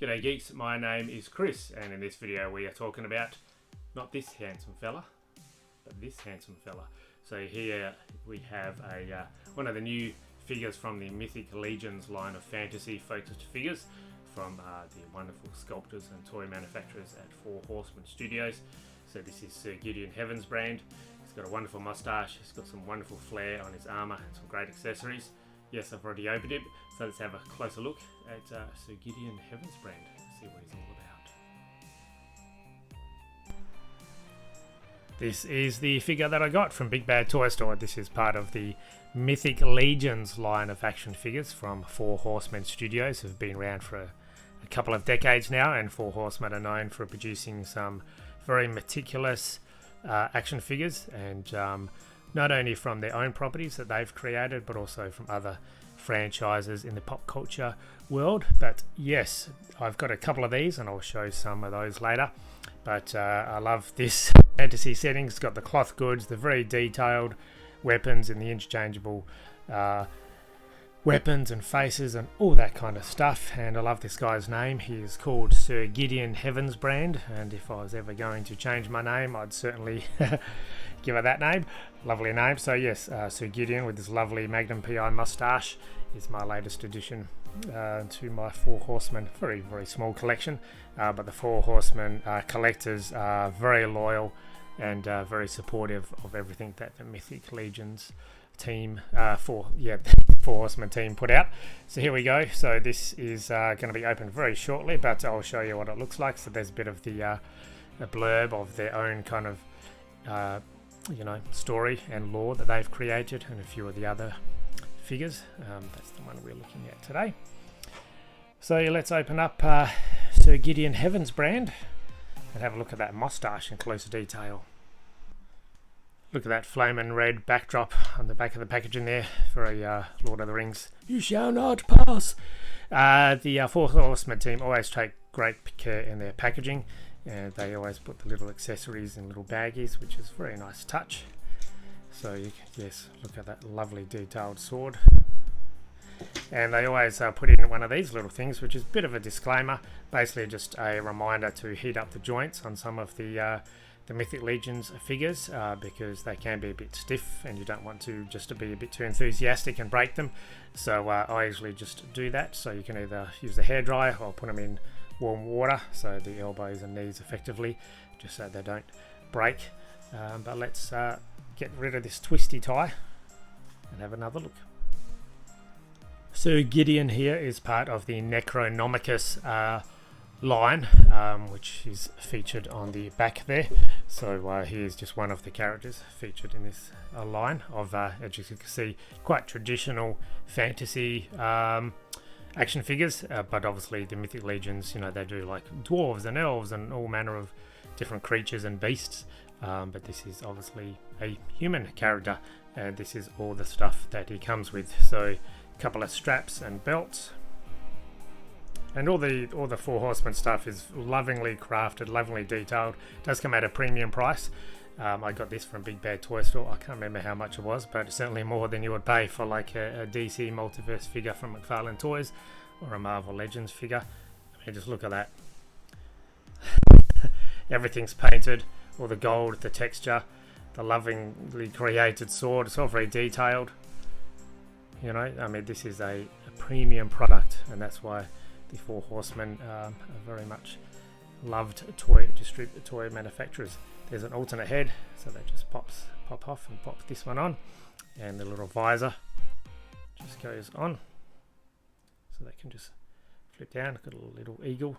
G'day geeks, my name is Chris, and in this video we are talking about not this handsome fella, but this handsome fella. So here we have one of the new figures from the Mythic Legions line of fantasy focused figures from the wonderful sculptors and toy manufacturers at Four Horsemen Studios. So this is Sir Gideon Heavensbrand. He's got a wonderful moustache, he's got some wonderful flair on his armour and some great accessories. Yes, I've already opened it, so let's have a closer look at Sir Gideon Heavensbrand, see what he's all about. This is the figure that I got from Big Bad Toy Store. This is part of the Mythic Legions line of action figures from Four Horsemen Studios, who have been around for a couple of decades now, and Four Horsemen are known for producing some very meticulous action figures, and not only from their own properties that they've created, but also from other franchises in the pop culture world. But yes, I've got a couple of these and I'll show some of those later. But I love this fantasy setting. It's got the cloth goods, the very detailed weapons and the interchangeable weapons and faces and all that kind of stuff. And I love this guy's name. He is called Sir Gideon Heavensbrand, and if I was ever going to change my name, I'd certainly give her that name. Lovely name. So yes, Sir Gideon with this lovely Magnum PI moustache is my latest addition to my Four Horsemen very small collection, but the Four Horsemen collectors are very loyal and very supportive of everything that the Mythic Legions team Four Horsemen team put out. So here we go. So this is going to be opened very shortly, but I'll show you what it looks like. So there's a bit of the blurb of their own kind of story and lore that they've created, and a few of the other figures. That's the one we're looking at today. So let's open up Sir Gideon Heavensbrand and have a look at that moustache in closer detail. Look at that flaming red backdrop on the back of the packaging there. Very Lord of the Rings. You shall not pass. The Four Horsemen team always take great care in their packaging, and they always put the little accessories in little baggies, which is a very nice touch. So yes, look at that lovely detailed sword. And they always put in one of these little things, which is a bit of a disclaimer, basically just a reminder to heat up the joints on some of the Mythic Legions figures, because they can be a bit stiff and you don't want to be a bit too enthusiastic and break them. So I usually just do that. So you can either use the hairdryer or put them in warm water, so the elbows and knees effectively, just so they don't break. But let's get rid of this twisty tie and have another look. Sir Gideon here is part of the Necronomicus line, which is featured on the back there. So he is just one of the characters featured in this line of, as you can see, quite traditional fantasy action figures, but obviously the Mythic Legions, they do like dwarves and elves and all manner of different creatures and beasts, but this is obviously a human character, and this is all the stuff that he comes with. So a couple of straps and belts, and all the Four Horsemen stuff is lovingly crafted, lovingly detailed. It does come at a premium price. I got this from Big Bad Toy Store. I can't remember how much it was, but it's certainly more than you would pay for like a DC Multiverse figure from McFarlane Toys or a Marvel Legends figure. I mean, just look at that. Everything's painted, all the gold, the texture, the lovingly created sword. It's all very detailed. I mean, this is a premium product, and that's why the Four Horsemen are very much loved toy manufacturers. There's an alternate head, so that just pop off and pop this one on, and the little visor just goes on, so they can just flip down. Got a little eagle,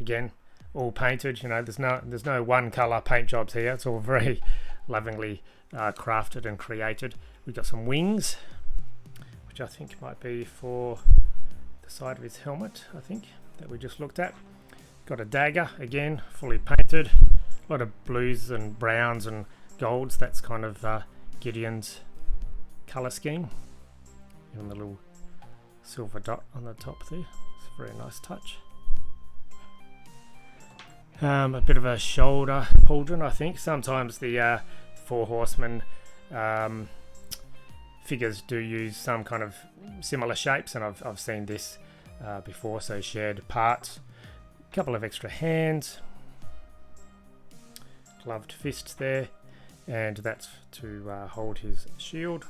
again, all painted. There's no one color paint jobs here. It's all very lovingly crafted and created. We've got some wings, which I think might be for the side of his helmet, I think, that we just looked at. Got a dagger, again, fully painted. A lot of blues and browns and golds. That's kind of Gideon's colour scheme. And the little silver dot on the top there. It's a very nice touch. A bit of a shoulder pauldron, I think. Sometimes the Four Horsemen figures do use some kind of similar shapes, and I've seen this before, so shared parts couple of extra hands, gloved fists there, and that's to hold his shield.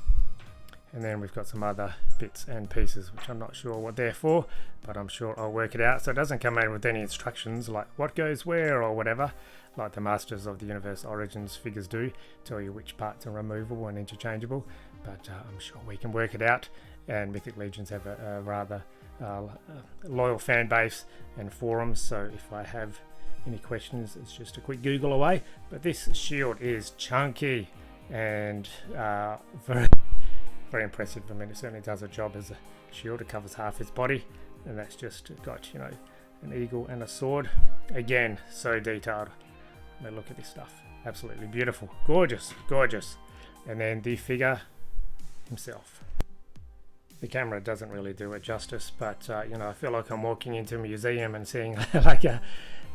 And then we've got some other bits and pieces which I'm not sure what they're for, but I'm sure I'll work it out. So it doesn't come in with any instructions like what goes where or whatever, like the Masters of the Universe Origins figures do, tell you which parts are removable and interchangeable, but I'm sure we can work it out. And Mythic Legions have a rather loyal fan base and forums, so if I have any questions, it's just a quick Google away. But this shield is chunky and very impressive. I mean, it certainly does a job as a shield. It covers half his body, and that's just got, you know, an eagle and a sword. Again, so detailed. I mean, look at this stuff. Absolutely beautiful. Gorgeous, gorgeous. And then the figure himself. The camera doesn't really do it justice, but you know, I feel like I'm walking into a museum and seeing like an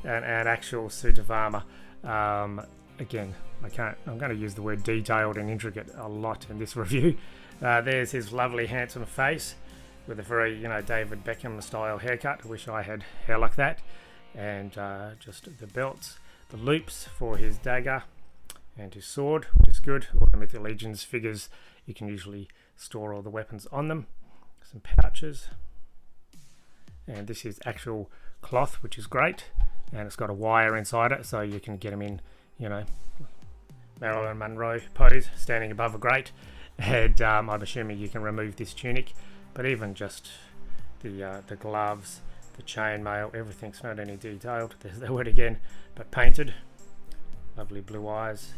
actual suit of armor. Again, I'm going to use the word detailed and intricate a lot in this review. There's his lovely handsome face with a very, you know, David Beckham style haircut. I wish I had hair like that. And just the belts, the loops for his dagger and his sword, which is good. All the Mythic Legions figures, you can usually store all the weapons on them. Some pouches. And this is actual cloth, which is great. And it's got a wire inside it, so you can get them in, you know, Marilyn Monroe pose, standing above a grate. And I'm assuming you can remove this tunic, but even just the gloves, the chainmail, everything's not any detailed. There's the word again, but painted. Lovely blue eyes.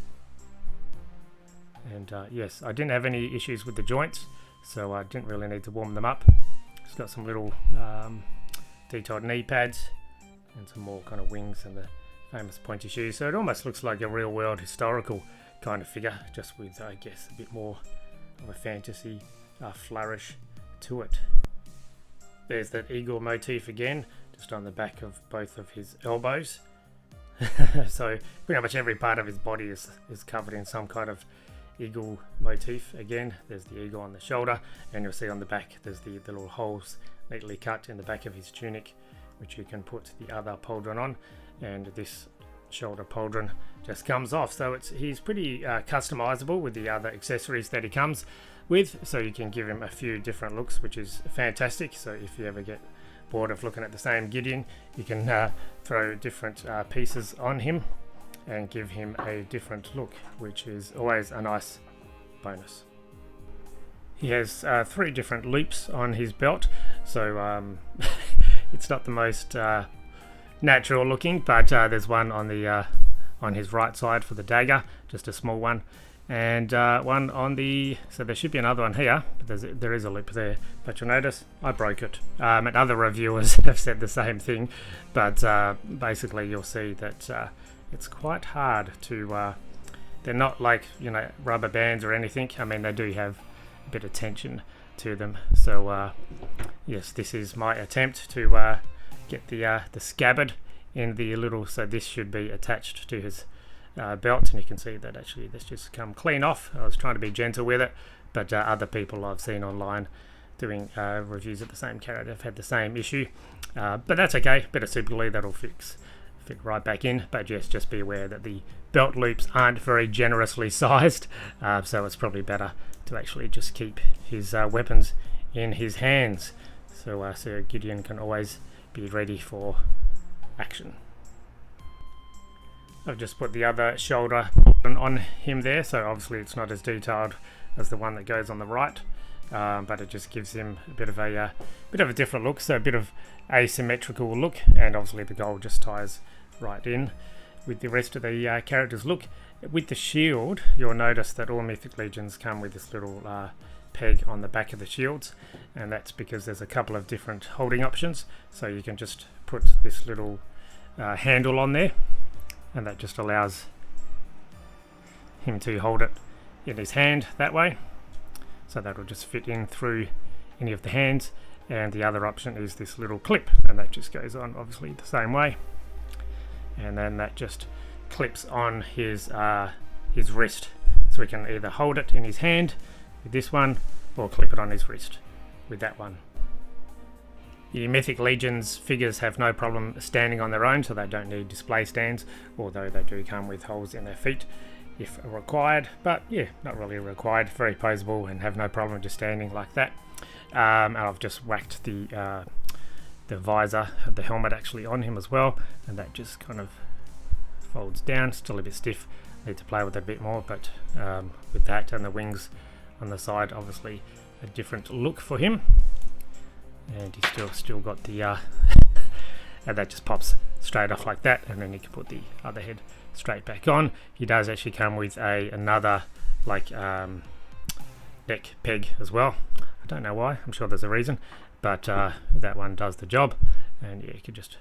And yes, I didn't have any issues with the joints, so I didn't really need to warm them up. It's got some little detailed knee pads and some more kind of wings and the famous pointy shoes. So it almost looks like a real world historical kind of figure, just with, I guess, a bit more of a fantasy flourish to it. There's that eagle motif again, just on the back of both of his elbows. So pretty much every part of his body is covered in some kind of eagle motif. Again, there's the eagle on the shoulder, and you'll see on the back there's the little holes neatly cut in the back of his tunic, which you can put the other pauldron on, and this shoulder pauldron just comes off. So he's pretty customizable with the other accessories that he comes with, so you can give him a few different looks, which is fantastic. So if you ever get bored of looking at the same Gideon, you can throw different pieces on him and give him a different look, which is always a nice bonus. He has 3 different loops on his belt, so it's not the most natural looking, but there's one on the on his right side for the dagger, just a small one, and one on the, so there should be another one here, but there is a loop there, but you'll notice I broke it. And other reviewers have said the same thing, but basically you'll see that it's quite hard to, they're not like, you know, rubber bands or anything. I mean, they do have a bit of tension to them, so yes, this is my attempt to get the scabbard in the little, so this should be attached to his belt, and you can see that actually this just come clean off. I was trying to be gentle with it, but other people I've seen online doing reviews of the same character have had the same issue, but that's okay. Bit of super glue, that'll fit right back in. But yes, just be aware that the belt loops aren't very generously sized, so it's probably better to actually just keep his weapons in his hands, so Sir Gideon can always be ready for action. I've just put the other shoulder on him there, so obviously it's not as detailed as the one that goes on the right, but it just gives him a bit of a different look, so a bit of asymmetrical look, and obviously the gold just ties right in with the rest of the character's look. With the shield, you'll notice that all Mythic Legions come with this little peg on the back of the shields, and that's because there's a couple of different holding options, so you can just put this little handle on there, and that just allows him to hold it in his hand that way, so that will just fit in through any of the hands. And the other option is this little clip, and that just goes on obviously the same way, and then that just clips on his wrist, so he can either hold it in his hand with this one or clip it on his wrist with that one. The Mythic Legions figures have no problem standing on their own, so they don't need display stands, although they do come with holes in their feet if required. But yeah, not really required. Very poseable and have no problem just standing like that. And I've just whacked the visor of the helmet actually on him as well, and that just kind of folds down. Still a bit stiff. Need to play with it a bit more, but with that and the wings on the side, obviously a different look for him. And he's still got the and that just pops straight off like that, and then you can put the other head straight back on. He does actually come with another like neck peg as well. I don't know why, I'm sure there's a reason, but that one does the job. And yeah, you can just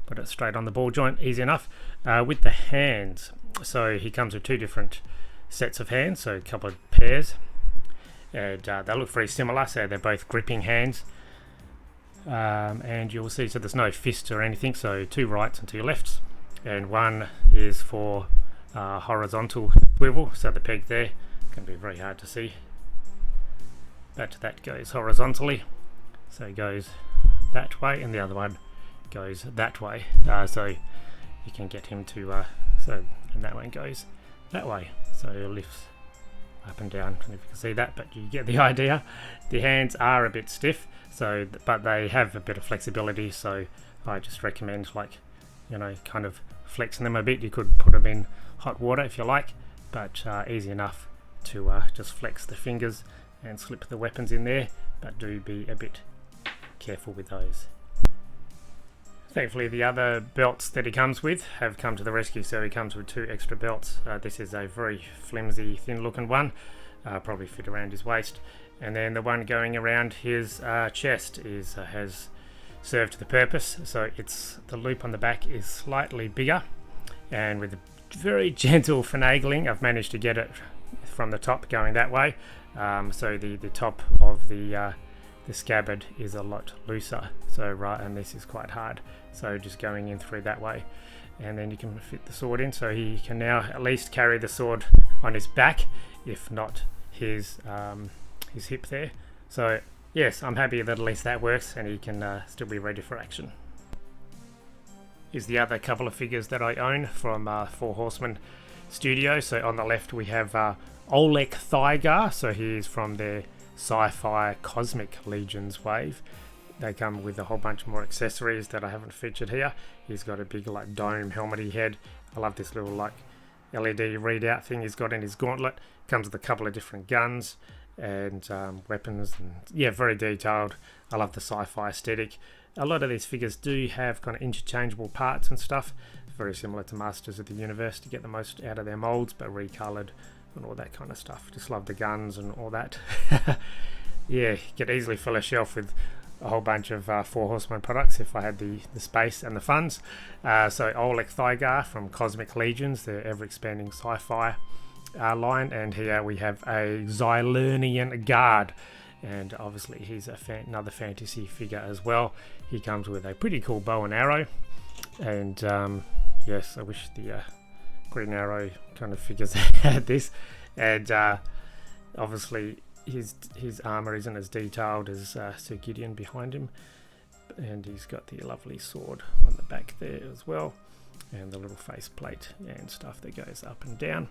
put it straight on the ball joint, easy enough. With the hands, so he comes with two different sets of hands, so a couple of pairs, and they look very similar, so they're both gripping hands. And you'll see, so there's no fists or anything, so two rights and two lefts, and one is for horizontal swivel, so the peg there can be very hard to see, but that goes horizontally, so it goes that way, and the other one goes that way, so you can get him to and that one goes that way, so it lifts up and down. I don't know if you can see that, but you get the idea. The hands are a bit stiff, so but they have a bit of flexibility, so I just recommend, like, you know, kind of flexing them a bit. You could put them in hot water if you like, but easy enough to just flex the fingers and slip the weapons in there, but do be a bit careful with those. Thankfully, the other belts that he comes with have come to the rescue, so he comes with two extra belts. This is a very flimsy, thin-looking one, probably fit around his waist, and then the one going around his chest has served the purpose. So it's the loop on the back is slightly bigger, and with a very gentle finagling, I've managed to get it from the top going that way. So the top of the scabbard is a lot looser, so and this is quite hard, so just going in through that way, and then you can fit the sword in, so he can now at least carry the sword on his back, if not his hip there. So yes, I'm happy that at least that works, and he can still be ready for action. Here's the other couple of figures that I own from Four Horsemen Studios. So on the left we have Oleg Thygar, so he's from their sci-fi Cosmic Legions wave. They come with a whole bunch more accessories that I haven't featured here. He's got a big like dome helmety head. I love this little like LED readout thing he's got in his gauntlet. Comes with a couple of different guns and weapons, and yeah, very detailed. I love the sci-fi aesthetic. A lot of these figures do have kind of interchangeable parts and stuff, very similar to Masters of the Universe, to get the most out of their molds, but recolored and all that kind of stuff. Just love the guns and all that. Yeah, could easily fill a shelf with a whole bunch of Four Horsemen products if I had the space and the funds. So Oleg Thygar from Cosmic Legions, the ever-expanding sci-fi line, and here we have a Xylernian guard, and obviously he's another fantasy figure as well. He comes with a pretty cool bow and arrow, and yes, I wish the Green Arrow kind of figures had this, and obviously his armor isn't as detailed as Sir Gideon behind him, and he's got the lovely sword on the back there as well, and the little faceplate and stuff that goes up and down.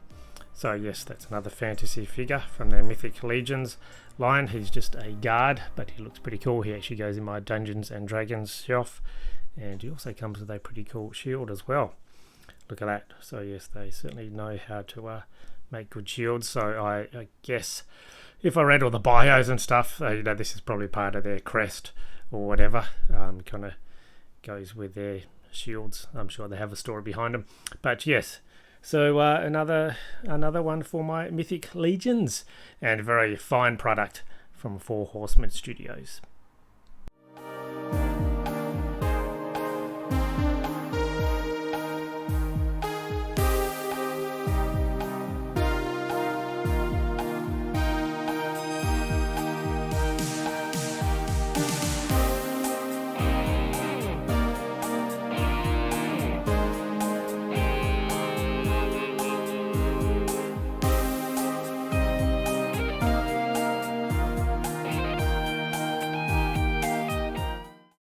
So yes, that's another fantasy figure from their Mythic Legions line. He's just a guard, but he looks pretty cool. He actually goes in my Dungeons and Dragons shelf, and he also comes with a pretty cool shield as well. Look at that. So yes, they certainly know how to make good shields. So I guess if I read all the bios and stuff, you know, this is probably part of their crest or whatever. Kind of goes with their shields. I'm sure they have a story behind them. But yes, so another one for my Mythic Legions, and a very fine product from Four Horsemen Studios.